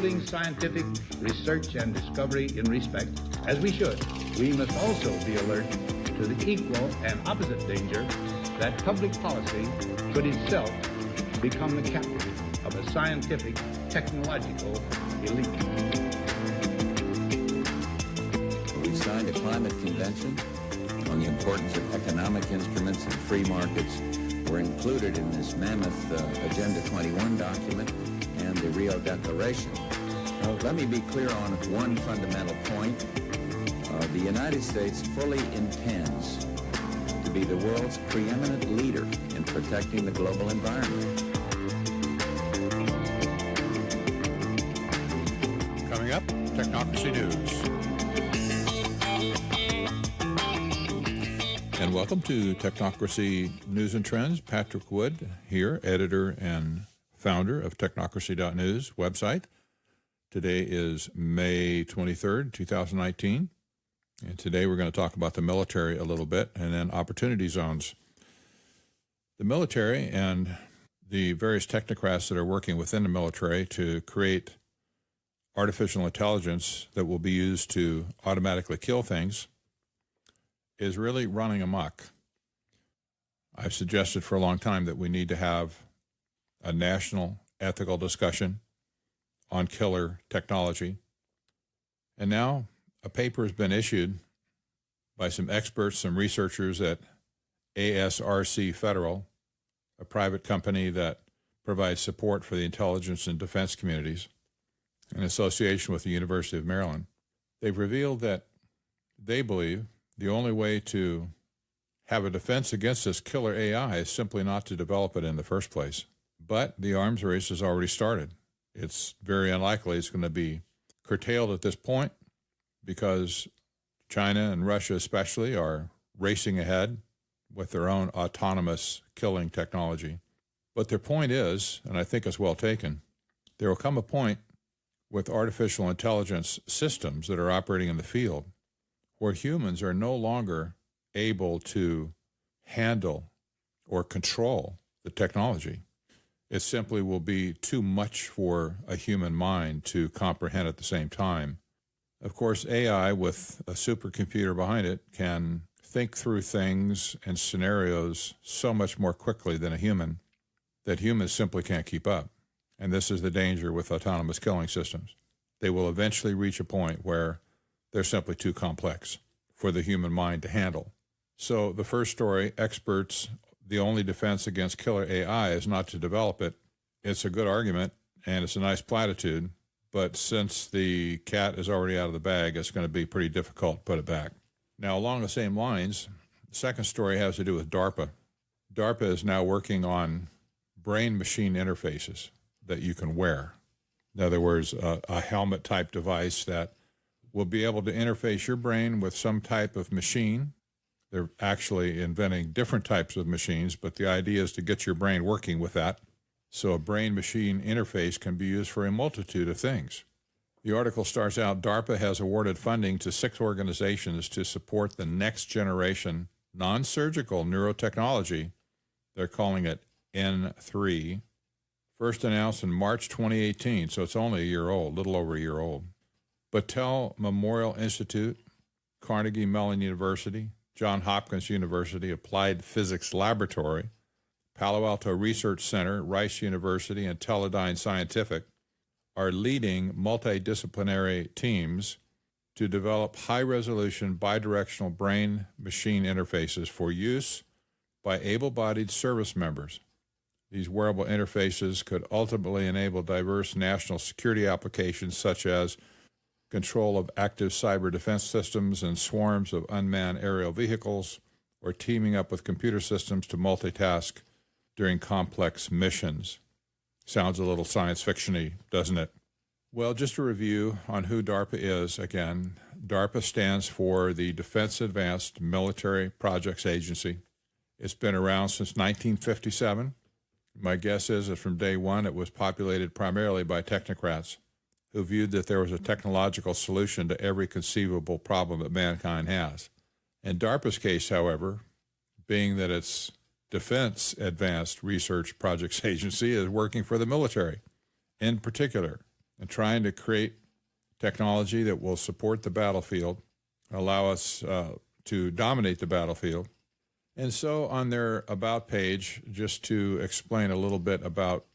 pursuing scientific research and discovery in respect, as we should, we must also be alert to the equal and opposite danger that public policy could itself become the captive of a scientific, technological elite. We've signed a climate convention on the importance of economic instruments and free markets. Were included in this mammoth Agenda 21 document and the Rio Declaration. Let me be clear on one fundamental point. The United States fully intends to be the world's preeminent leader in protecting the global environment. Coming up, Technocracy News. And welcome to Technocracy News and Trends. Patrick Wood here, editor and founder of Technocracy.news website. Today is May 23rd, 2019. And today we're going to talk about the military a little bit and then opportunity zones. The military and the various technocrats that are working within the military to create artificial intelligence that will be used to automatically kill things is really running amok. I've suggested for a long time that we need to have a national ethical discussion on killer technology. And now a paper has been issued by some experts, some researchers at ASRC Federal, a private company that provides support for the intelligence and defense communities, in association with the University of Maryland. They've revealed that they believe the only way to have a defense against this killer AI is simply not to develop it in the first place. But the arms race has already started. It's very unlikely it's going to be curtailed at this point because China and Russia especially are racing ahead with their own autonomous killing technology. But their point is, and I think it's well taken, there will come a point with artificial intelligence systems that are operating in the field where humans are no longer able to handle or control the technology. It simply will be too much for a human mind to comprehend at the same time. Of course, AI with a supercomputer behind it can think through things and scenarios so much more quickly than a human that humans simply can't keep up. And this is the danger with autonomous killing systems. They will eventually reach a point where they're simply too complex for the human mind to handle. So the first story, experts, the only defense against killer AI is not to develop it. It's a good argument, and it's a nice platitude, but since the cat is already out of the bag, it's going to be pretty difficult to put it back. Now, along the same lines, the second story has to do with DARPA. DARPA is now working on brain-machine interfaces that you can wear. In other words, a helmet-type device that will be able to interface your brain with some type of machine. They're actually inventing different types of machines, but the idea is to get your brain working with that. So a brain-machine interface can be used for a multitude of things. The article starts out, DARPA has awarded funding to 6 organizations to support the next generation non-surgical neurotechnology. They're calling it N3. First announced in March 2018, so it's only a year old, a little over a year old. Battelle Memorial Institute, Carnegie Mellon University, Johns Hopkins University Applied Physics Laboratory, Palo Alto Research Center, Rice University, and Teledyne Scientific are leading multidisciplinary teams to develop high-resolution bidirectional brain-machine interfaces for use by able-bodied service members. These wearable interfaces could ultimately enable diverse national security applications such as control of active cyber defense systems and swarms of unmanned aerial vehicles, or teaming up with computer systems to multitask during complex missions. Sounds a little science fiction-y, doesn't it? Well, just a review on who DARPA is. Again, DARPA stands for the Defense Advanced Military Projects Agency. It's been around since 1957. My guess is that from day one it was populated primarily by technocrats who viewed that there was a technological solution to every conceivable problem that mankind has. In DARPA's case, however, being that its Defense Advanced Research Projects Agency is working for the military. In particular, and trying to create technology that will support the battlefield, allow us to dominate the battlefield. And so on their About page, just to explain a little bit about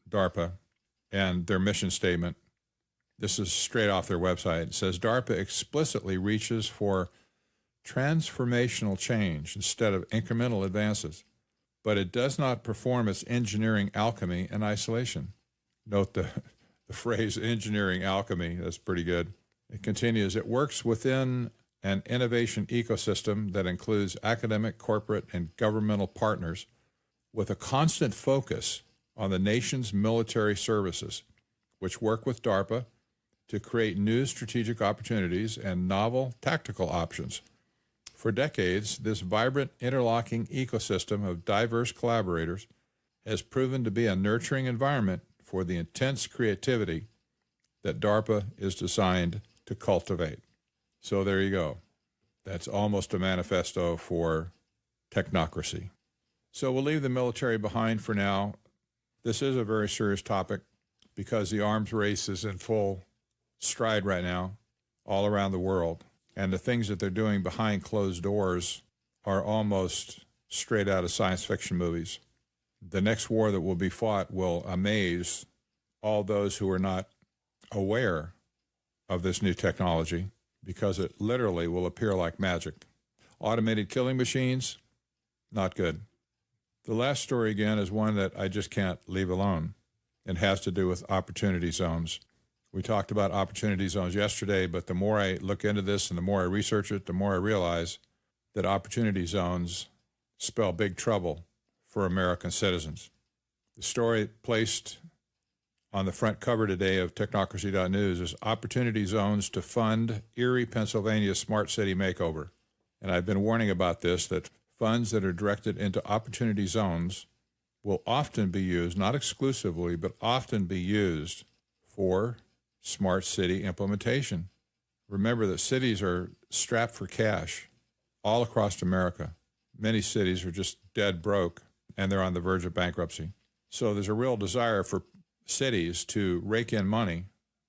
DARPA and their mission statement, this is straight off their website. It says, DARPA explicitly reaches for transformational change instead of incremental advances, but it does not perform its engineering alchemy in isolation. Note the phrase engineering alchemy. That's pretty good. It continues, it works within an innovation ecosystem that includes academic, corporate, and governmental partners with a constant focus on the nation's military services, which work with DARPA to create new strategic opportunities and novel tactical options. For decades, this vibrant, interlocking ecosystem of diverse collaborators has proven to be a nurturing environment for the intense creativity that DARPA is designed to cultivate. So there you go. That's almost a manifesto for technocracy. So we'll leave the military behind for now. This is a very serious topic because the arms race is in full stride right now all around the world. And the things that they're doing behind closed doors are almost straight out of science fiction movies. The next war that will be fought will amaze all those who are not aware of this new technology because it literally will appear like magic. Automated killing machines, not good. The last story, again, is one that I just can't leave alone. It has to do with opportunity zones. We talked about opportunity zones yesterday, but the more I look into this and the more I research it, the more I realize that opportunity zones spell big trouble for American citizens. The story placed on the front cover today of Technocracy.news is Opportunity Zones to Fund Erie, Pennsylvania Smart City Makeover. And I've been warning about this, that funds that are directed into opportunity zones will often be used, not exclusively, but often be used for smart city implementation. Remember that cities are strapped for cash all across America. Many cities are just dead broke, and they're on the verge of bankruptcy. So there's a real desire for cities to rake in money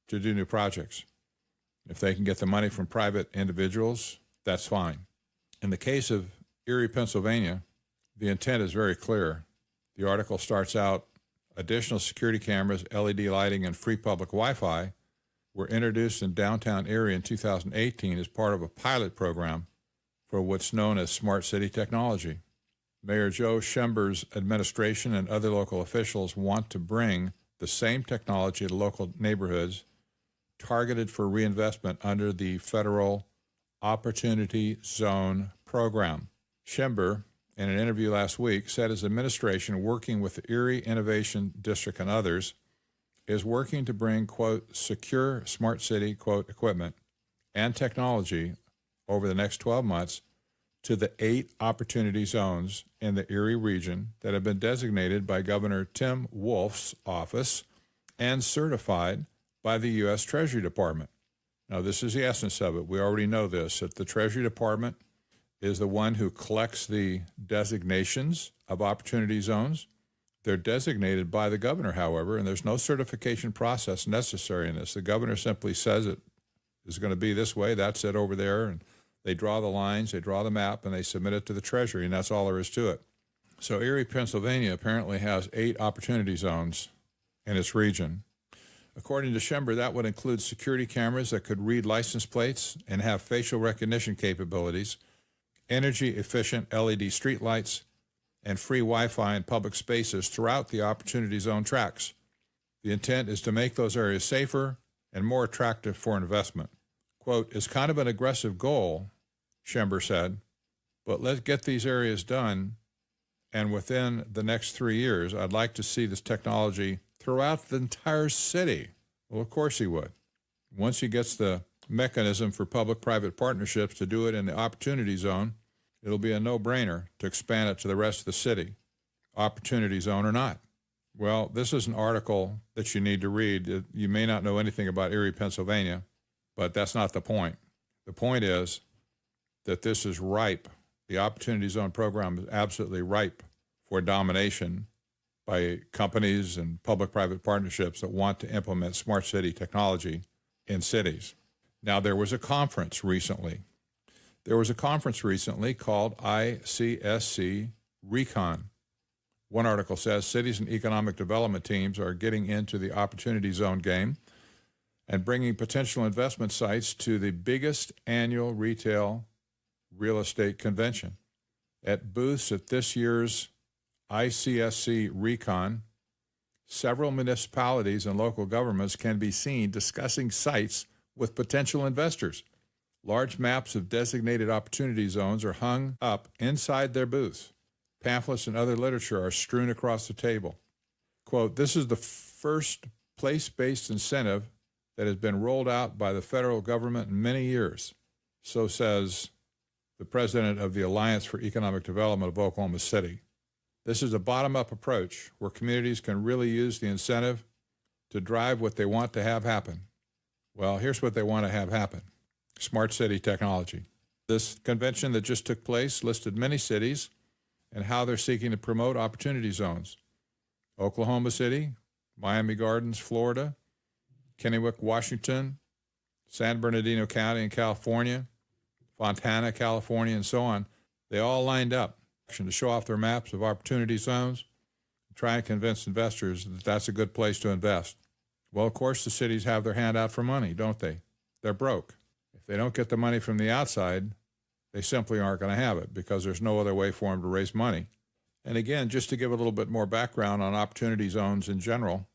to do new projects. If they can get the money from private individuals, that's fine. In the case of Erie, Pennsylvania, the intent is very clear. The article starts out, additional security cameras, LED lighting, and free public Wi-Fi were introduced in downtown Erie in 2018 as part of a pilot program for what's known as smart city technology. Mayor Joe Schember's administration and other local officials want to bring the same technology to local neighborhoods targeted for reinvestment under the federal Opportunity Zone program. Schember, in an interview last week, said his administration, working with the Erie Innovation District and others, is working to bring, quote, secure smart city, quote, equipment and technology over the next 12 months to the 8 opportunity zones in the Erie region that have been designated by Governor Tim Wolf's office and certified by the U.S. Treasury Department. Now, this is the essence of it. We already know this, that the Treasury Department is the one who collects the designations of opportunity zones. They're designated by the governor, however, and there's no certification process necessary in this. The governor simply says it is going to be this way, that's it over there, and they draw the lines, they draw the map, and they submit it to the Treasury, and that's all there is to it. So Erie, Pennsylvania apparently has 8 opportunity zones in its region. According to Schember, that would include security cameras that could read license plates and have facial recognition capabilities, energy-efficient LED streetlights, and free Wi-Fi in public spaces throughout the Opportunity Zone tracks. The intent is to make those areas safer and more attractive for investment. Quote, it's kind of an aggressive goal, Schember said, but let's get these areas done, and within the next 3 years, I'd like to see this technology throughout the entire city. Well, of course he would. Once he gets the mechanism for public-private partnerships to do it in the Opportunity Zone, it'll be a no-brainer to expand it to the rest of the city, Opportunity Zone or not. Well, this is an article that you need to read. You may not know anything about Erie, Pennsylvania, but that's not the point. The point is that this is ripe. The Opportunity Zone program is absolutely ripe for domination by companies and public-private partnerships that want to implement smart city technology in cities. Now, there was a conference recently. Called ICSC Recon. One article says cities and economic development teams are getting into the opportunity zone game and bringing potential investment sites to the biggest annual retail real estate convention. At booths at this year's ICSC Recon, several municipalities and local governments can be seen discussing sites with potential investors. Large maps of designated opportunity zones are hung up inside their booths. Pamphlets and other literature are strewn across the table. Quote, "This is the first place-based incentive that has been rolled out by the federal government in many years," so says the president of the Alliance for Economic Development of Oklahoma City. This is a bottom-up approach where communities can really use the incentive to drive what they want to have happen. Well, here's what they want to have happen: smart city technology. This convention that just took place listed many cities and how they're seeking to promote opportunity zones. Oklahoma City, Miami Gardens, Florida, Kennewick, Washington, San Bernardino County in California, Fontana, California, and so on. They all lined up to show off their maps of opportunity zones, try and convince investors that that's a good place to invest. Well, of course, the cities have their hand out for money, don't they? They're broke. If they don't get the money from the outside, they simply aren't going to have it because there's no other way for them to raise money. And again, just to give a little bit more background on opportunity zones in general,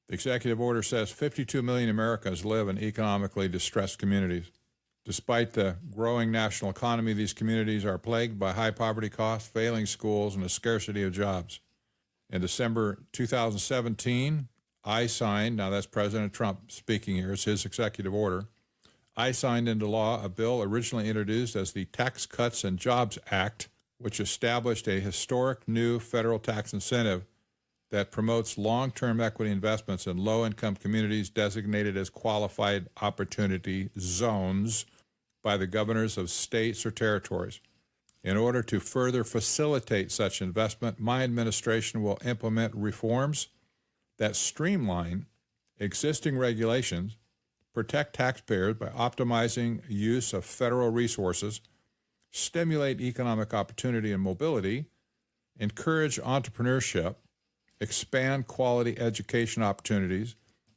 the executive order says 52 million Americans live in economically distressed communities. Despite the growing national economy, these communities are plagued by high poverty costs, failing schools, and a scarcity of jobs. In December 2017, I signed, now that's President Trump speaking here, it's his executive order, I signed into law a bill originally introduced as the Tax Cuts and Jobs Act, which established a historic new federal tax incentive that promotes long-term equity investments in low-income communities designated as qualified opportunity zones by the governors of states or territories. In order to further facilitate such investment, my administration will implement reforms that streamline existing regulations, protect taxpayers by optimizing use of federal resources, stimulate economic opportunity and mobility, encourage entrepreneurship, expand quality education opportunities,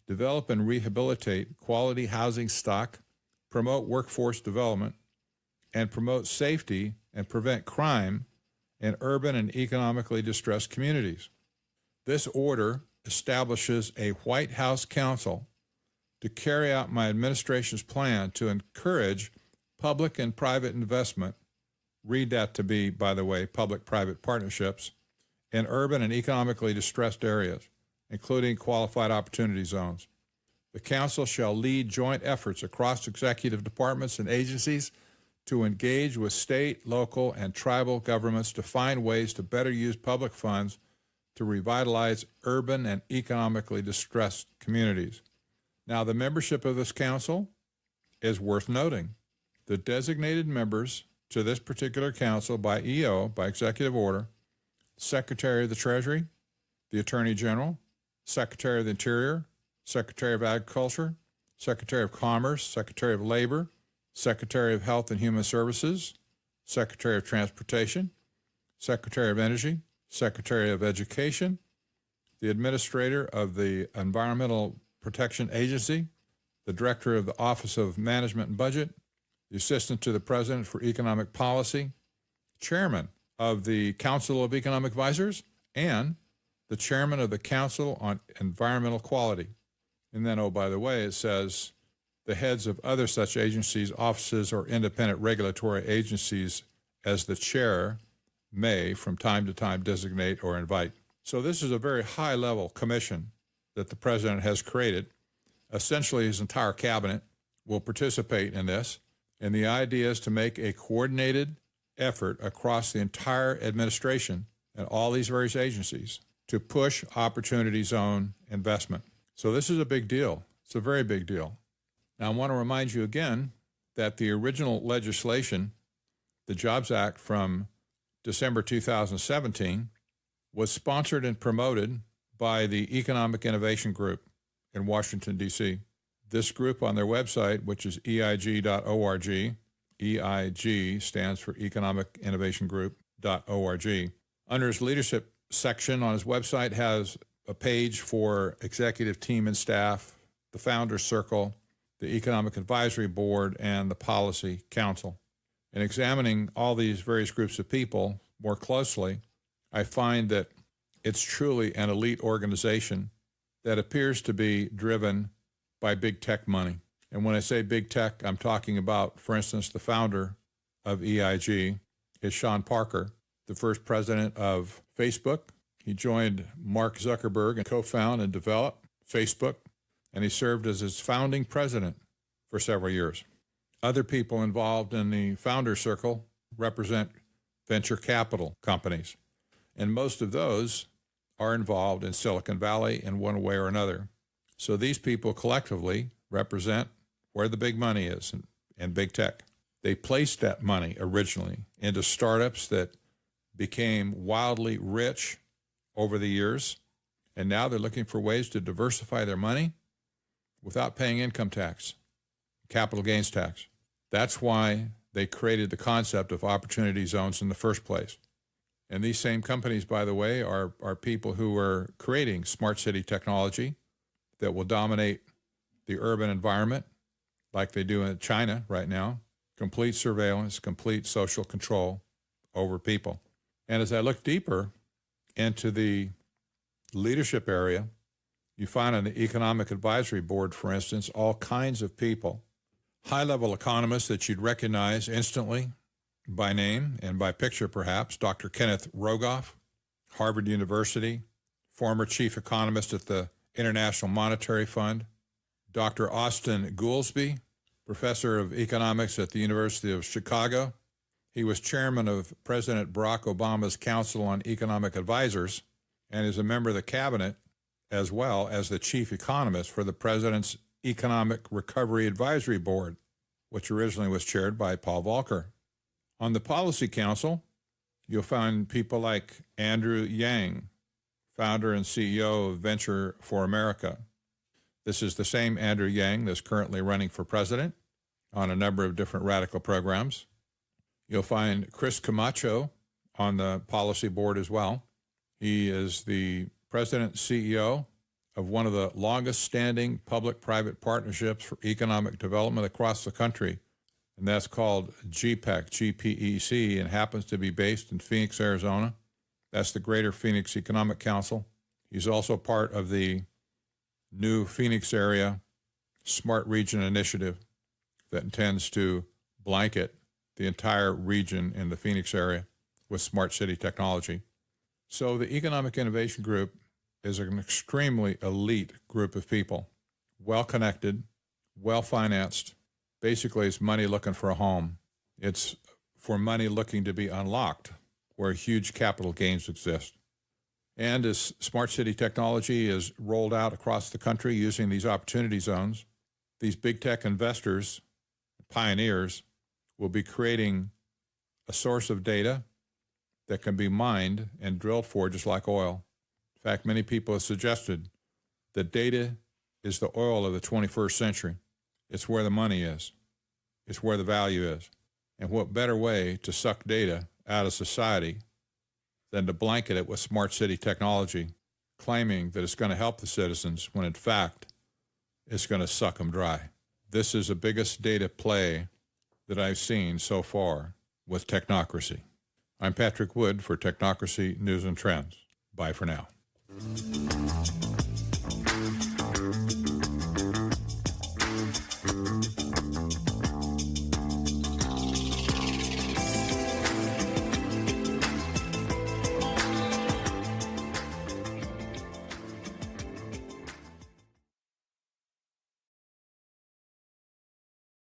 develop and rehabilitate quality housing stock, promote workforce development, and promote safety and prevent crime in urban and economically distressed communities. This order establishes a White House Council to carry out my administration's plan to encourage public and private investment, read that to be, by the way, public-private partnerships, in urban and economically distressed areas, including qualified opportunity zones. The Council shall lead joint efforts across executive departments and agencies to engage with state, local, and tribal governments to find ways to better use public funds to revitalize urban and economically distressed communities. Now, the membership of this council is worth noting. The designated members to this particular council by EO, by executive order, Secretary of the Treasury, the Attorney General, Secretary of the Interior, Secretary of Agriculture, Secretary of Commerce, Secretary of Labor, Secretary of Health and Human Services, Secretary of Transportation, Secretary of Energy, Secretary of Education, the Administrator of the Environmental Protection Agency, the Director of the Office of Management and Budget, the Assistant to the President for Economic Policy, Chairman of the Council of Economic Advisors, and the Chairman of the Council on Environmental Quality. And then, oh, by the way, it says the heads of other such agencies, offices, or independent regulatory agencies as the chair may from time to time designate or invite. So this is a very high-level commission that the president has created. Essentially, his entire cabinet will participate in this, and the idea is to make a coordinated effort across the entire administration and all these various agencies to push opportunity zone investment. So this is a big deal. It's a very big deal. Now, I want to remind you again that the original legislation, the Jobs Act from December 2017, was sponsored and promoted by the Economic Innovation Group in Washington, D.C. This group on their website, which is eig.org, EIG stands for Economic Innovation Group.org. Under his leadership section on his website has a page for executive team and staff, the Founders Circle, the Economic Advisory Board, and the Policy Council. In examining all these various groups of people more closely, I find that it's truly an elite organization that appears to be driven by big tech money. And when I say big tech, I'm talking about, for instance, the founder of EIG is Sean Parker, the first president of Facebook. He joined Mark Zuckerberg and co-founded and developed Facebook, and he served as its founding president for several years. Other people involved in the founder circle represent venture capital companies, and most of those are involved in Silicon Valley in one way or another. So these people collectively represent where the big money is in big tech. They placed that money originally into startups that became wildly rich over the years, and now they're looking for ways to diversify their money without paying income tax, capital gains tax. That's why they created the concept of opportunity zones in the first place. And these same companies, by the way, are people who are creating smart city technology that will dominate the urban environment like they do in China right now, complete surveillance, complete social control over people. And as I look deeper into the leadership area, you find on the Economic Advisory Board, for instance, all kinds of people, high-level economists that you'd recognize instantly by name and by picture perhaps, Dr. Kenneth Rogoff, Harvard University, former chief economist at the International Monetary Fund, Dr. Austin Goolsbee, professor of economics at the University of Chicago. He was chairman of President Barack Obama's Council on Economic Advisors and is a member of the cabinet as well as the chief economist for the president's Economic Recovery Advisory Board, which originally was chaired by Paul Volcker. On the Policy Council, you'll find people like Andrew Yang, founder and CEO of Venture for America. This is the same Andrew Yang that's currently running for president on a number of different radical programs. You'll find Chris Camacho on the policy board as well. He is the president and CEO of one of the longest-standing public-private partnerships for economic development across the country, and that's called GPEC, GPEC, and happens to be based in Phoenix, Arizona. That's the Greater Phoenix Economic Council. He's also part of the new Phoenix area Smart Region Initiative that intends to blanket the entire region in the Phoenix area with smart city technology. So the Economic Innovation Group is an extremely elite group of people, well-connected, well-financed. Basically, it's money looking for a home. It's for money looking to be unlocked, where huge capital gains exist. And as smart city technology is rolled out across the country using these opportunity zones, these big tech investors, pioneers, will be creating a source of data that can be mined and drilled for just like oil. In fact, many people have suggested that data is the oil of the 21st century. It's where the money is. It's where the value is. And what better way to suck data out of society than to blanket it with smart city technology, claiming that it's going to help the citizens when in fact it's going to suck them dry. This is the biggest data play that I've seen so far with Technocracy. I'm Patrick Wood for Technocracy News and Trends. Bye for now.